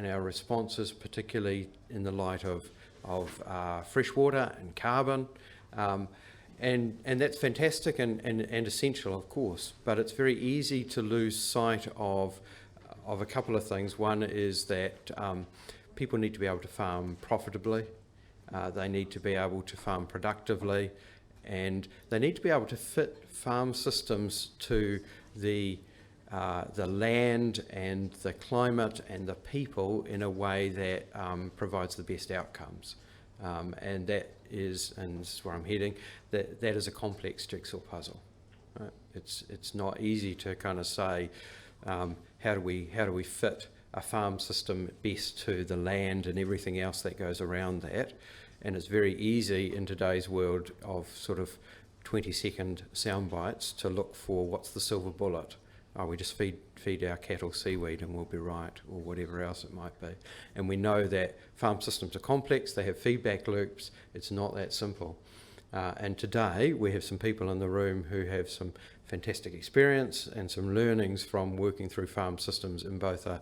and our responses, particularly in the light of freshwater and carbon. And that's fantastic and essential, of course, but it's very easy to lose sight of a couple of things. One is that people need to be able to farm profitably, they need to be able to farm productively, and they need to be able to fit farm systems to the land and the climate and the people in a way that provides the best outcomes. And that is, and this is where I'm heading, that is a complex jigsaw puzzle. Right? It's not easy to kind of say how do we fit a farm system best to the land and everything else that goes around that. And it's very easy in today's world of sort of 20-second sound bites to look for what's the silver bullet. Oh, we just feed our cattle seaweed and we'll be right, or whatever else it might be. And we know that farm systems are complex, they have feedback loops, it's not that simple. And today we have some people in the room who have some fantastic experience and some learnings from working through farm systems in both a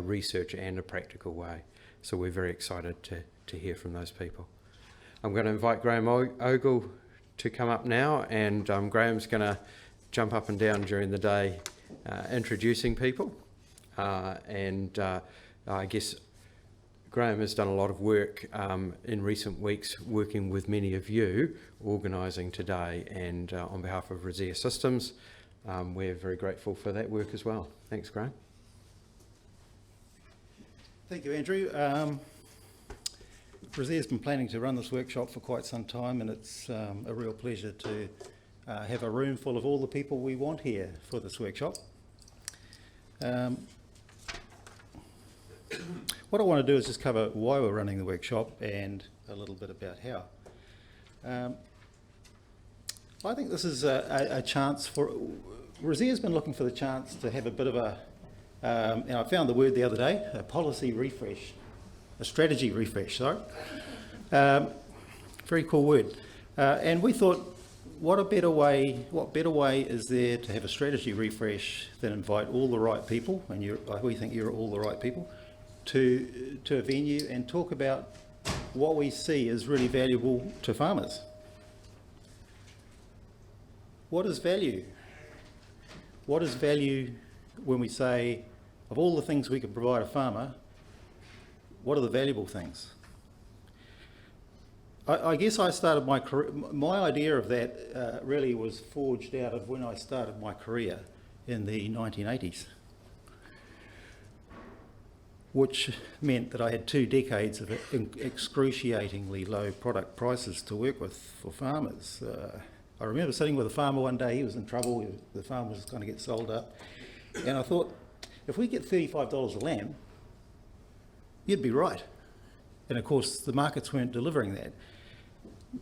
research and a practical way. So we're very excited to hear from those people. I'm going to invite Graham Ogle to come up now, and Graham's going to jump up and down during the day introducing people. I guess Graham has done a lot of work in recent weeks working with many of you, organising today, and on behalf of Rezare Systems, we're very grateful for that work as well. Thanks, Graham. Thank you, Andrew. Rezare's been planning to run this workshop for quite some time, and it's a real pleasure to have a room full of all the people we want here for this workshop. What I want to do is just cover why we're running the workshop and a little bit about how. I think this is a chance for... Rezare's been looking for the chance to have a bit of a, and I found the word the other day, a policy refresh, a strategy refresh, sorry. Very cool word. And we thought, what better way is there to have a strategy refresh than invite all the right people, and we think you're all the right people, to a venue and talk about what we see as really valuable to farmers. What is value? What is value when we say, of all the things we can provide a farmer, what are the valuable things? I guess I started my career, my idea of that really was forged out of when I started my career in the 1980s, which meant that I had 2 decades of excruciatingly low product prices to work with for farmers. I remember sitting with a farmer one day, he was in trouble, the farm was going to get sold up, and I thought, if we get $35 a lamb, you'd be right. And of course, the markets weren't delivering that.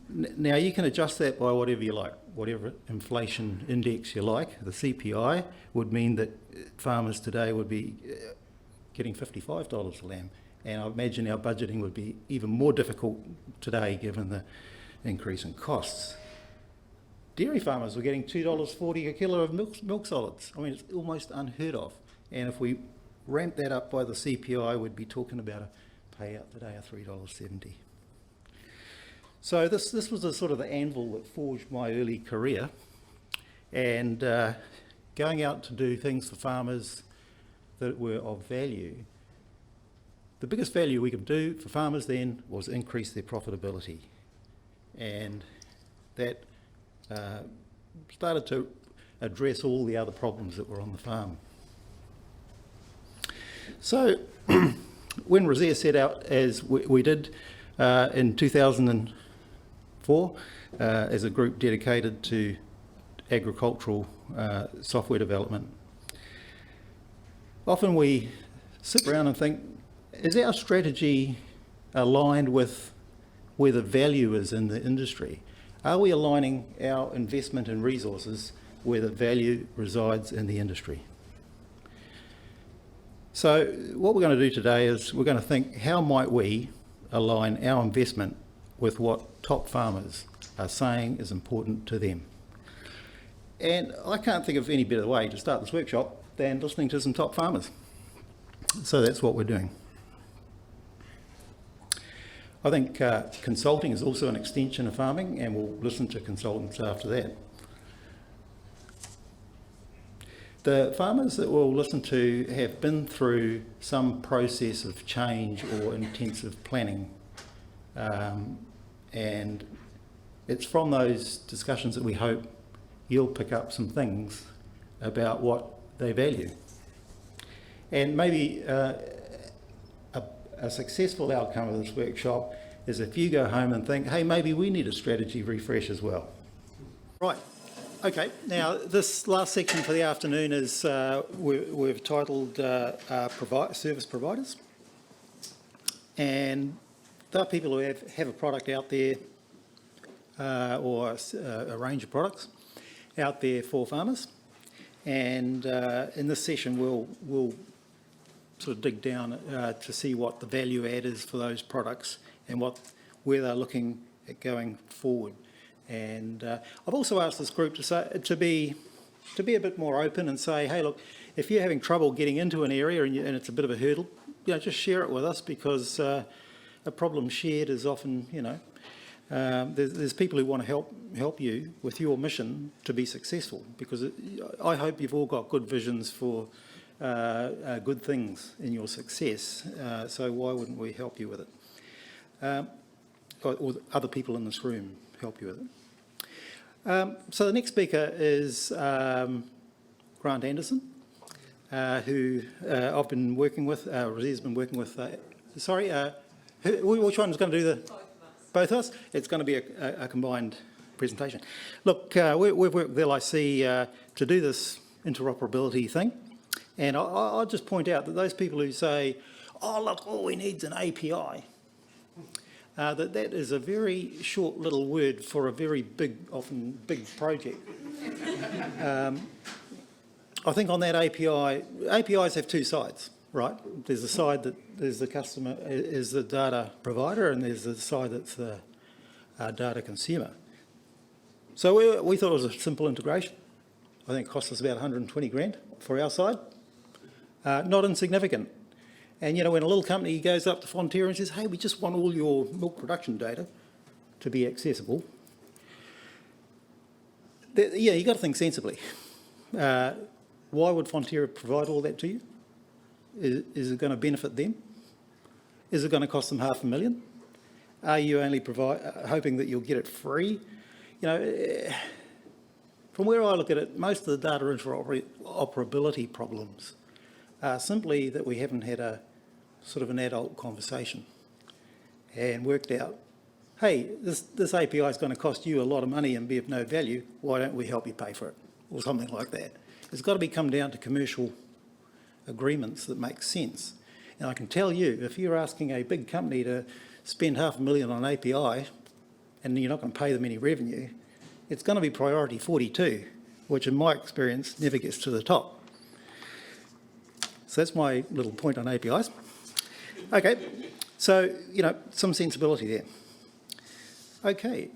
Now, you can adjust that by whatever you like, whatever inflation index you like. The CPI would mean that farmers today would be getting $55 a lamb. And I imagine our budgeting would be even more difficult today given the increase in costs. Dairy farmers were getting $2.40 a kilo of milk solids. I mean, it's almost unheard of. And if we ramp that up by the CPI, we'd be talking about a payout today of $3.70. So this was a sort of the anvil that forged my early career, and going out to do things for farmers that were of value. The biggest value we could do for farmers then was increase their profitability, and that started to address all the other problems that were on the farm. So when Rezare set out, as we did in 2004, as a group dedicated to agricultural software development, often we sit around and think, is our strategy aligned with where the value is in the industry? Are we aligning our investment in resources where the value resides in the industry? So what we're going to do today is we're going to think, how might we align our investment with what top farmers are saying is important to them? And I can't think of any better way to start this workshop than listening to some top farmers. So that's what we're doing. I think consulting is also an extension of farming, and we'll listen to consultants after that. The farmers that we'll listen to have been through some process of change or intensive planning. And it's from those discussions that we hope you'll pick up some things about what they value. And maybe a successful outcome of this workshop is if you go home and think, hey, maybe we need a strategy refresh as well. Right. Okay, now this last section for the afternoon is we've titled Service Providers. And they're people who have a product out there or a range of products out there for farmers. And in this session we'll sort of dig down to see what the value add is for those products and where they're looking at going forward. And I've also asked this group to be a bit more open and say, hey, look, if you're having trouble getting into an area and it's a bit of a hurdle, just share it with us, because a problem shared is often, there's people who want to help you with your mission to be successful, because I hope you've all got good visions for good things in your success. So why wouldn't we help you with it? Or other people in this room help you with it. So the next speaker is Grant Anderson, who I've been working with, Rezare's been working with, which one's going to do the... Both of us? It's going to be a combined presentation. Look, we've worked with LIC to do this interoperability thing, and I'll just point out that those people who say, oh look, all we need is an API, that is a very short little word for a very big, often big project. I think on that APIs have two sides, right? There's the side that there's the customer, is the data provider, and there's the side that's the data consumer. So we thought it was a simple integration. I think it cost us about 120 grand for our side. Not insignificant. And, when a little company goes up to Fonterra and says, hey, we just want all your milk production data to be accessible, you've got to think sensibly. Why would Fonterra provide all that to you? Is it going to benefit them? Is it going to cost them $500,000? Are you only hoping that you'll get it free? From where I look at it, most of the data interoperability problems are simply that we haven't had a sort of an adult conversation and worked out, hey, this API is going to cost you a lot of money and be of no value, why don't we help you pay for it? Or something like that. It's got to come down to commercial agreements that make sense. And I can tell you, if you're asking a big company to spend $500,000 on API and you're not going to pay them any revenue, it's going to be priority 42, which in my experience never gets to the top. So that's my little point on APIs. Okay, so, some sensibility there. Okay,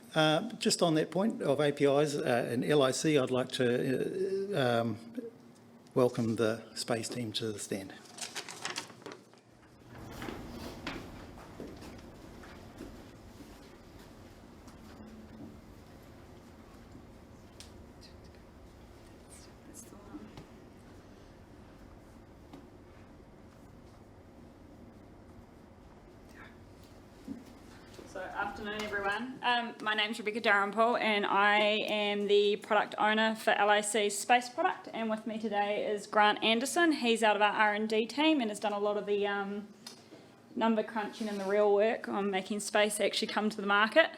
just on that point of APIs and LIC, I'd like to welcome the space team to the stand. Afternoon, everyone. My name's Rebecca Dalrymple, and I am the product owner for LIC's space product. And with me today is Grant Anderson. He's out of our R&D team and has done a lot of the number crunching and the real work on making space actually come to the market.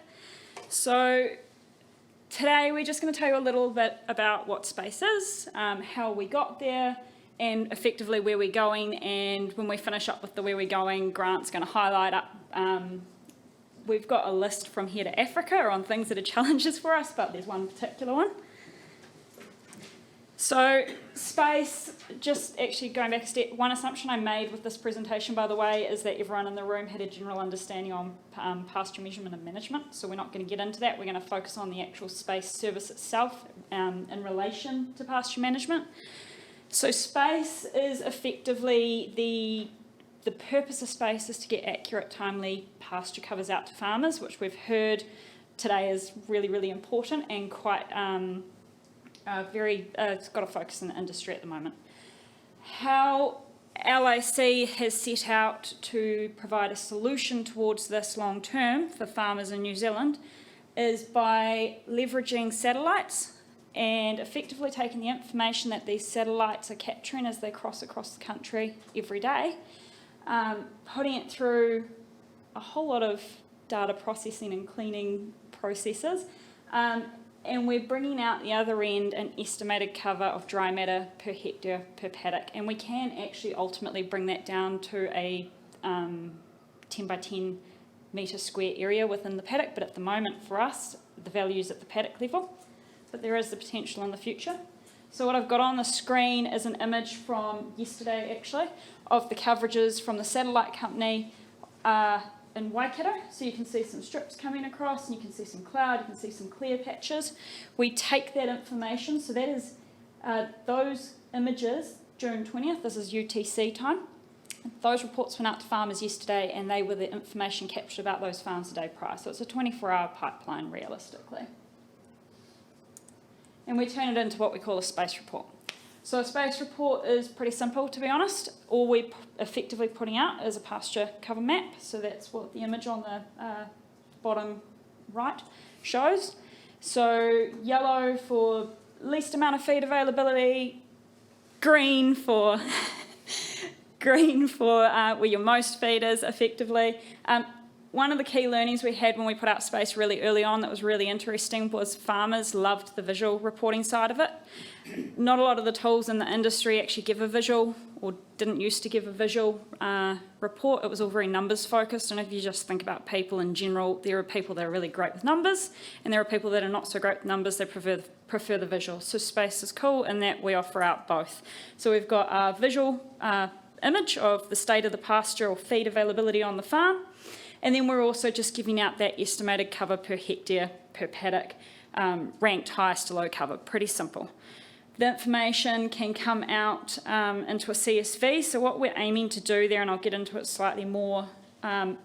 So today we're just going to tell you a little bit about what space is, how we got there, and effectively where we're going. And when we finish up with the where we're going, Grant's going to highlight up. We've got a list from here to Africa on things that are challenges for us, but there's one particular one. So space, just actually going back a step, one assumption I made with this presentation, by the way, is that everyone in the room had a general understanding on pasture measurement and management. So we're not going to get into that. We're going to focus on the actual space service itself in relation to pasture management. So space is effectively the the purpose of Space is to get accurate, timely pasture covers out to farmers, which we've heard today is really, really important and quite it's got a focus in the industry at the moment. How LIC has set out to provide a solution towards this long term for farmers in New Zealand is by leveraging satellites and effectively taking the information that these satellites are capturing as they cross across the country every day, putting it through a whole lot of data processing and cleaning processes, and we're bringing out the other end an estimated cover of dry matter per hectare per paddock, and we can actually ultimately bring that down to a 10 by 10 metre square area within the paddock, but at the moment for us the value is at the paddock level, but there is the potential in the future. So what I've got on the screen is an image from yesterday actually of the coverages from the satellite company in Waikato. So you can see some strips coming across and you can see some cloud, you can see some clear patches. We take that information, so that is those images June 20th, this is UTC time. Those reports went out to farmers yesterday and they were the information captured about those farms the day prior. So it's a 24-hour pipeline realistically. And we turn it into what we call a space report. So a space report is pretty simple, to be honest. All we're effectively putting out is a pasture cover map. So that's what the image on the bottom right shows. So yellow for least amount of feed availability, green for where your most feed is effectively. One of the key learnings we had when we put out Space really early on that was really interesting was farmers loved the visual reporting side of it. Not a lot of the tools in the industry actually give a visual, or didn't used to give a visual report. It was all very numbers focused, and if you just think about people in general, there are people that are really great with numbers and there are people that are not so great with numbers, they prefer the visual. So Space is cool in that we offer out both. So we've got a visual image of the state of the pasture or feed availability on the farm. And then we're also just giving out that estimated cover per hectare per paddock, ranked highest to low cover, pretty simple. The information can come out into a CSV, so what we're aiming to do there, and I'll get into it slightly more,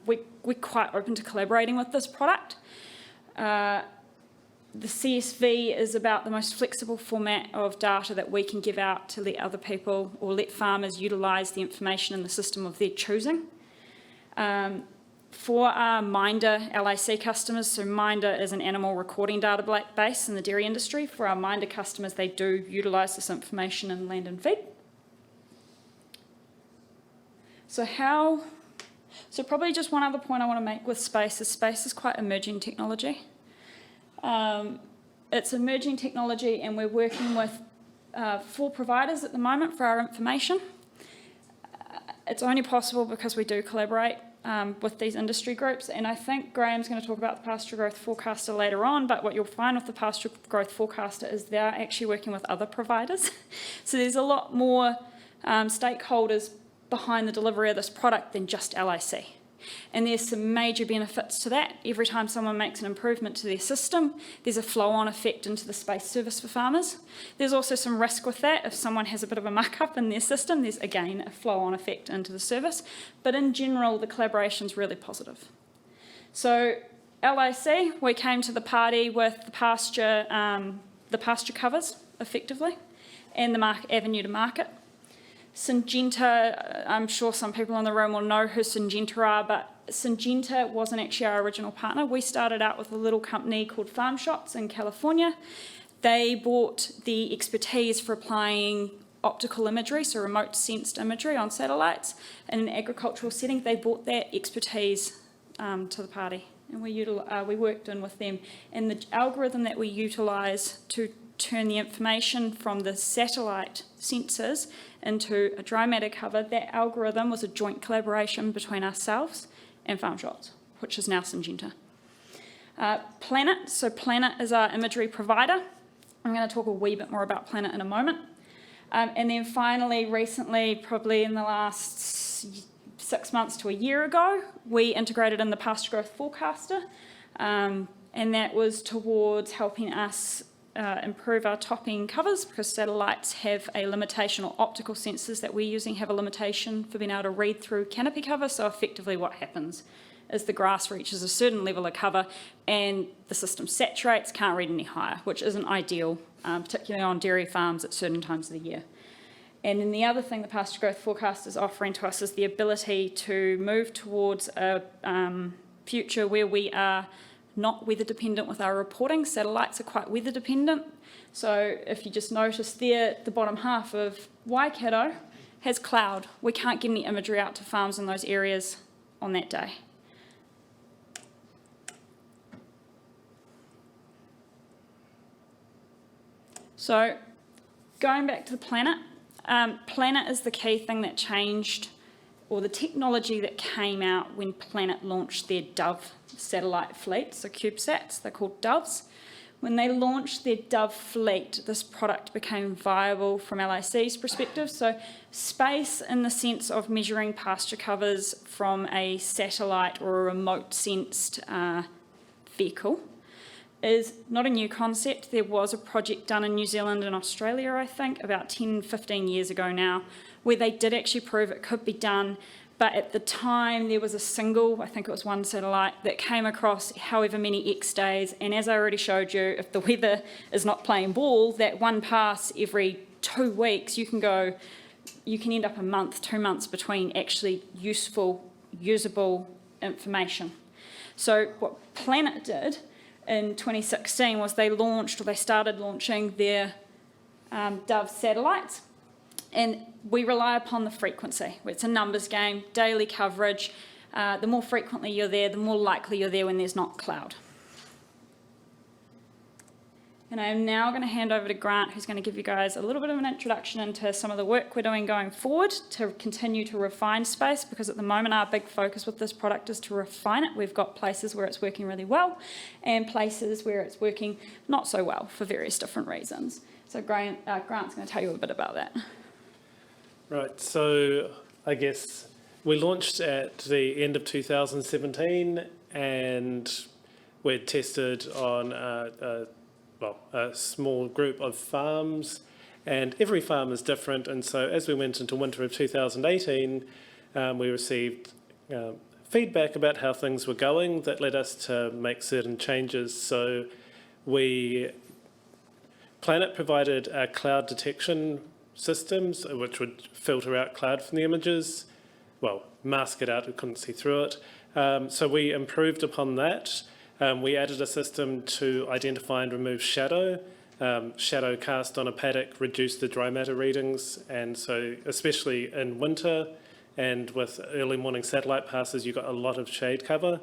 we're quite open to collaborating with this product. The CSV is about the most flexible format of data that we can give out to let other people or let farmers utilise the information in the system of their choosing. For our Minder LIC customers, so Minder is an animal recording database in the dairy industry. For our Minder customers, they do utilise this information in land and feed. So probably just one other point I want to make with Space is quite emerging technology. It's emerging technology and we're working with 4 providers at the moment for our information. It's only possible because we do collaborate with these industry groups, and I think Graham's going to talk about the pasture growth forecaster later on, but what you'll find with the pasture growth forecaster is they're actually working with other providers. So there's a lot more stakeholders behind the delivery of this product than just LIC. And there's some major benefits to that. Every time someone makes an improvement to their system, there's a flow-on effect into the Space service for farmers. There's also some risk with that. If someone has a bit of a muck-up in their system, there's, again, a flow-on effect into the service. But in general, the collaboration's really positive. So LIC, we came to the party with the pasture covers, effectively, and the avenue to market. Syngenta, I'm sure some people in the room will know who Syngenta are, but Syngenta wasn't actually our original partner. We started out with a little company called Farm Shots in California. They bought the expertise for applying optical imagery, so remote sensed imagery on satellites in an agricultural setting. They brought that expertise to the party, and we worked in with them. And the algorithm that we utilise to turn the information from the satellite sensors into a dry matter cover, that algorithm was a joint collaboration between ourselves and Farm Shots, which is now Syngenta. Planet, so Planet is our imagery provider. I'm going to talk a wee bit more about Planet in a moment. And then finally, recently, probably in the last 6 months to a year ago, we integrated in the pasture growth forecaster, and that was towards helping us improve our topping covers, because satellites have a limitation, or optical sensors that we're using have a limitation for being able to read through canopy cover. So effectively what happens is the grass reaches a certain level of cover and the system saturates, can't read any higher, which isn't ideal, particularly on dairy farms at certain times of the year. And then the other thing the pasture growth forecast is offering to us is the ability to move towards a future where we are not weather dependent with our reporting. Satellites are quite weather dependent. So if you just notice there, the bottom half of Waikato has cloud. We can't get any imagery out to farms in those areas on that day. So going back to the planet, Planet is the key thing that changed, or the technology that came out when Planet launched their Dove satellite fleet, so CubeSats, they're called Doves. When they launched their Dove fleet, this product became viable from LIC's perspective. So space in the sense of measuring pasture covers from a satellite or a remote sensed vehicle is not a new concept. There was a project done in New Zealand and Australia, I think, about 10, 15 years ago now, where they did actually prove it could be done. But at the time, there was a single, I think it was one satellite, that came across however many X days. And as I already showed you, if the weather is not playing ball, that one pass every 2 weeks, you can end up a month, 2 months between actually usable information. So what Planet did in 2016 was they started launching their Dove satellites, and we rely upon the frequency. It's a numbers game, daily coverage. The more frequently you're there, the more likely you're there when there's not cloud. And I'm now going to hand over to Grant, who's going to give you guys a little bit of an introduction into some of the work we're doing going forward to continue to refine space, because at the moment our big focus with this product is to refine it. We've got places where it's working really well and places where it's working not so well for various different reasons. So Grant's going to tell you a bit about that. Right, so I guess we launched at the end of 2017 and we're tested on a small group of farms, and every farm is different. And so as we went into winter of 2018, we received feedback about how things were going that led us to make certain changes. So Planet provided cloud detection systems which would filter out cloud from the images, mask it out, we couldn't see through it. So we improved upon that. We added a system to identify and remove shadow. Shadow cast on a paddock reduced the dry matter readings, and so especially in winter and with early morning satellite passes, you got a lot of shade cover.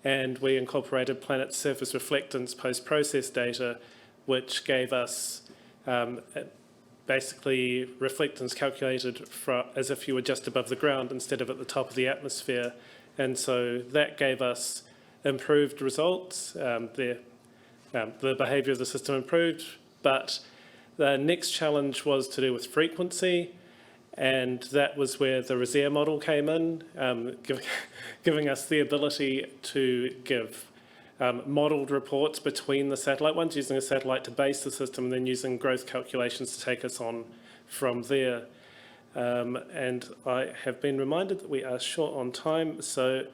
And we incorporated Planet's surface reflectance post-process data, which gave us basically reflectance calculated as if you were just above the ground instead of at the top of the atmosphere. And so that gave us improved results. The behaviour of the system improved, but the next challenge was to do with frequency, and that was where the Rezare model came in, giving us the ability to give modelled reports between the satellite ones, using a satellite to base the system and then using growth calculations to take us on from there. And I have been reminded that we are short on time, so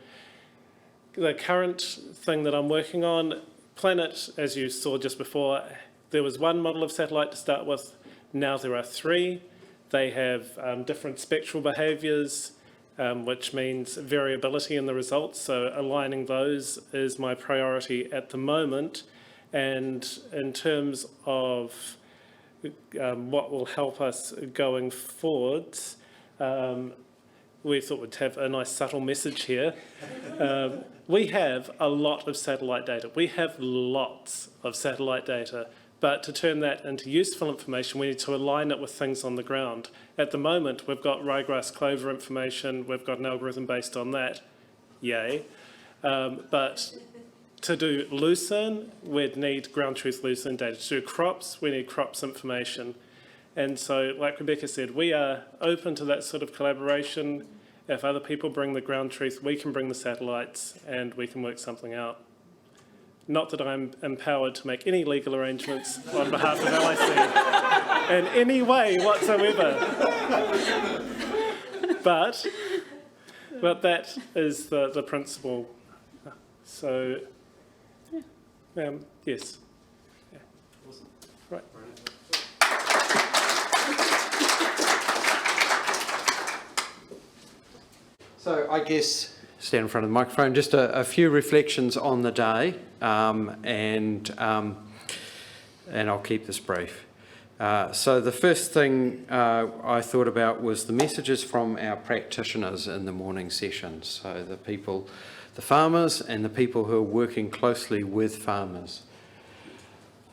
the current thing that I'm working on, Planet, as you saw just before, there was one model of satellite to start with, now there are 3. They have different spectral behaviours, which means variability in the results, so aligning those is my priority at the moment. And in terms of what will help us going forwards, we thought we'd have a nice subtle message here. We have a lot of satellite data. We have lots of satellite data, but to turn that into useful information, we need to align it with things on the ground. At the moment, we've got ryegrass clover information. We've got an algorithm based on that. Yay. But to do lucerne, we'd need ground truth lucerne data. To do crops, we need crops information. And so, like Rebecca said, we are open to that sort of collaboration. If other people bring the ground truth, we can bring the satellites and we can work something out. not that I'm empowered to make any legal arrangements on behalf of LIC in any way whatsoever. But that is the principle. So, yes. Yeah. Right. So I guess, stand in front of the microphone, just a few reflections on the day, and I'll keep this brief. So the first thing I thought about was the messages from our practitioners in the morning sessions. So the people, the farmers and the people who are working closely with farmers.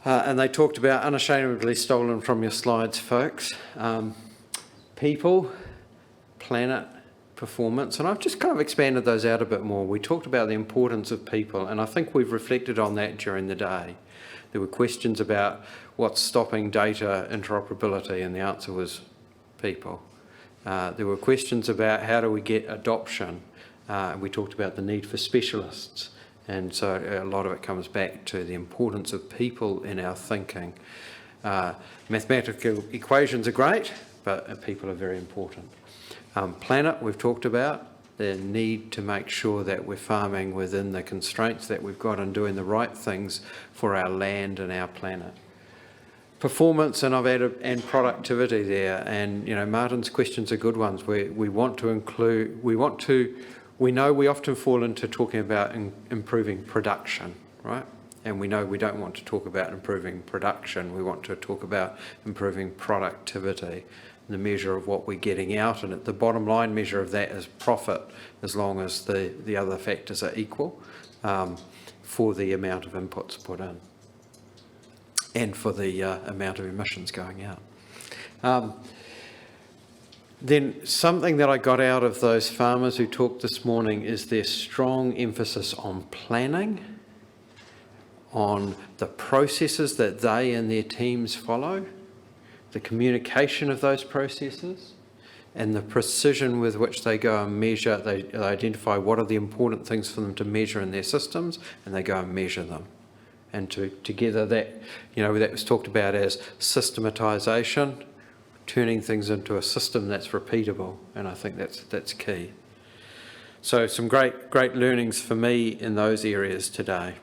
And they talked about, unashamedly stolen from your slides, folks, people, planet, performance, and I've just kind of expanded those out a bit more. We talked about the importance of people, and I think we've reflected on that during the day. There were questions about what's stopping data interoperability, and the answer was people. There were questions about how do we get adoption. We talked about the need for specialists, and so a lot of it comes back to the importance of people in our thinking. Mathematical equations are great, but people are very important. Planet, we've talked about the need to make sure that we're farming within the constraints that we've got and doing the right things for our land and our planet. Performance, and I've added, and productivity there, and Martin's questions are good ones. We want to include, we know we often fall into talking about improving production, right? And we know we don't want to talk about improving production, we want to talk about improving productivity. The measure of what we're getting out, and the bottom line measure of that is profit, as long as the other factors are equal for the amount of inputs put in and for the amount of emissions going out. Then something that I got out of those farmers who talked this morning is their strong emphasis on planning, on the processes that they and their teams follow, the communication of those processes, and the precision with which they go and measure. They identify what are the important things for them to measure in their systems, and they go and measure them. And together that, that was talked about as systematisation, turning things into a system that's repeatable, and I think that's key. So some great learnings for me in those areas today.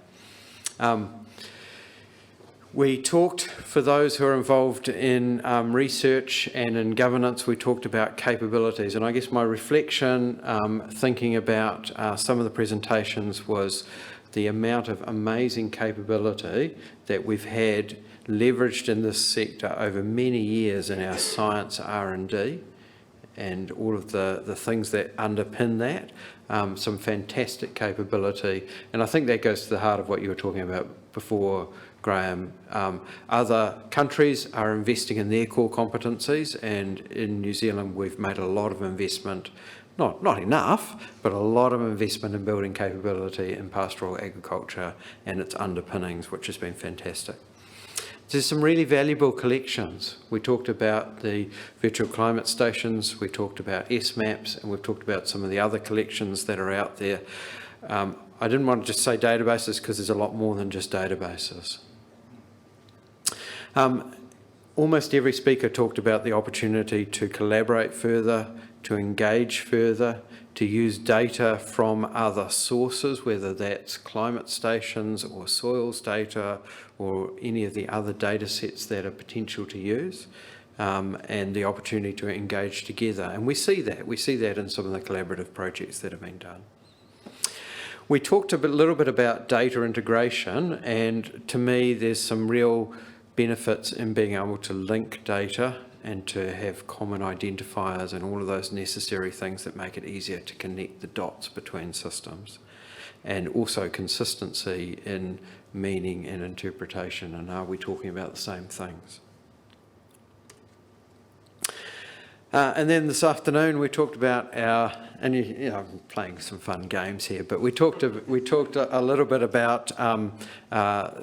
We talked, for those who are involved in research and in governance, we talked about capabilities. And I guess my reflection, thinking about some of the presentations, was the amount of amazing capability that we've had leveraged in this sector over many years in our science R&D and all of the things that underpin that. Some fantastic capability. And I think that goes to the heart of what you were talking about before, Graham. Other countries are investing in their core competencies, and in New Zealand we've made a lot of investment, not enough, but a lot of investment in building capability in pastoral agriculture and its underpinnings, which has been fantastic. There's some really valuable collections. We talked about the virtual climate stations, we talked about S-maps, and we've talked about some of the other collections that are out there. I didn't want to just say databases because there's a lot more than just databases. Almost every speaker talked about the opportunity to collaborate further, to engage further, to use data from other sources, whether that's climate stations or soils data or any of the other data sets that are potential to use, and the opportunity to engage together. And we see that in some of the collaborative projects that have been done. We talked a little bit about data integration, and to me there's some real benefits in being able to link data and to have common identifiers and all of those necessary things that make it easier to connect the dots between systems, and also consistency in meaning and interpretation, and are we talking about the same things? And then this afternoon we talked about our, and I'm playing some fun games here, but we talked a little bit about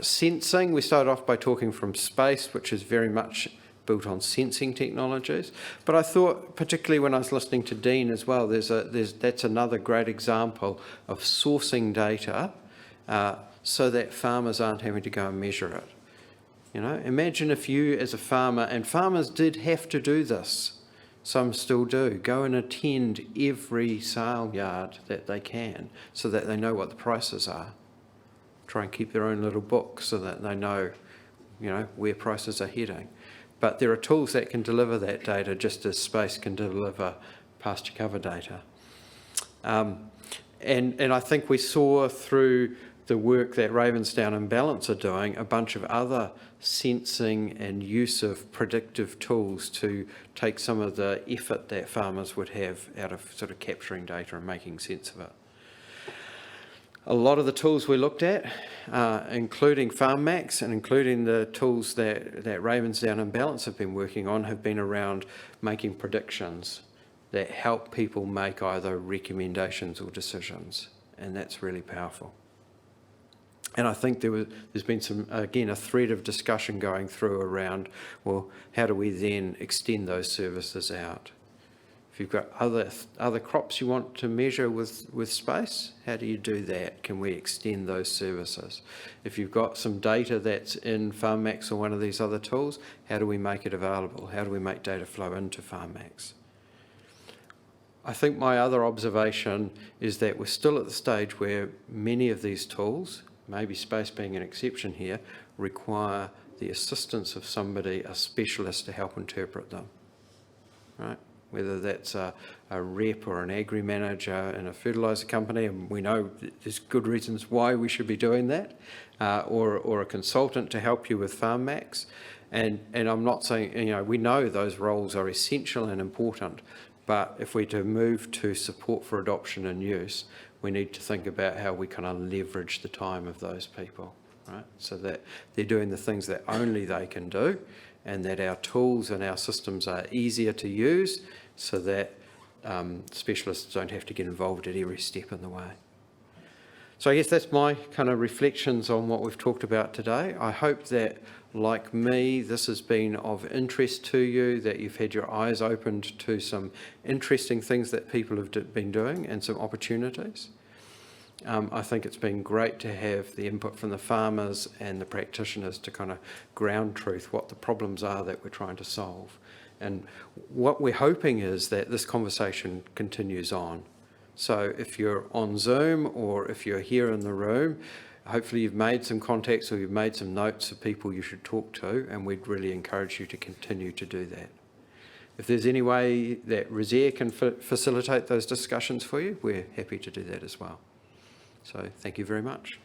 sensing. We started off by talking from space, which is very much built on sensing technologies. But I thought, particularly when I was listening to Dean as well, that's another great example of sourcing data so that farmers aren't having to go and measure it. You know, imagine if you as a farmer, and farmers did have to do this, some still do, go and attend every sale yard that they can so that they know what the prices are. Try and keep their own little book so that they know, you know, where prices are heading. But there are tools that can deliver that data just as space can deliver pasture cover data. And I think we saw through the work that Ravensdown and Balance are doing a bunch of other sensing and use of predictive tools to take some of the effort that farmers would have out of sort of capturing data and making sense of it. A lot of the tools we looked at, including FarmMax and including the tools that Ravensdown and Balance have been working on, have been around making predictions that help people make either recommendations or decisions, and that's really powerful. And I think there's been some, again, a thread of discussion going through around, well, how do we then extend those services out? If you've got other crops you want to measure with space, how do you do that? Can we extend those services? If you've got some data that's in FarmMax or one of these other tools, how do we make it available? How do we make data flow into FarmMax? I think my other observation is that we're still at the stage where many of these tools, maybe space being an exception here, require the assistance of somebody, a specialist, to help interpret them, right? Whether that's a rep or an agri manager in a fertiliser company, and we know there's good reasons why we should be doing that, or a consultant to help you with FarmMax. And I'm not saying, you know, we know those roles are essential and important, but if we're to move to support for adoption and use, we need to think about how we kind of leverage the time of those people, right? So that they're doing the things that only they can do, and that our tools and our systems are easier to use so that specialists don't have to get involved at every step in the way. So I guess that's my kind of reflections on what we've talked about today. I hope that, like me, this has been of interest to you, that you've had your eyes opened to some interesting things that people have been doing and some opportunities. I think it's been great to have the input from the farmers and the practitioners to kind of ground truth what the problems are that we're trying to solve. And what we're hoping is that this conversation continues on. So if you're on Zoom or if you're here in the room, hopefully you've made some contacts or you've made some notes of people you should talk to, and we'd really encourage you to continue to do that. If there's any way that Rezare can facilitate those discussions for you, we're happy to do that as well. So thank you very much.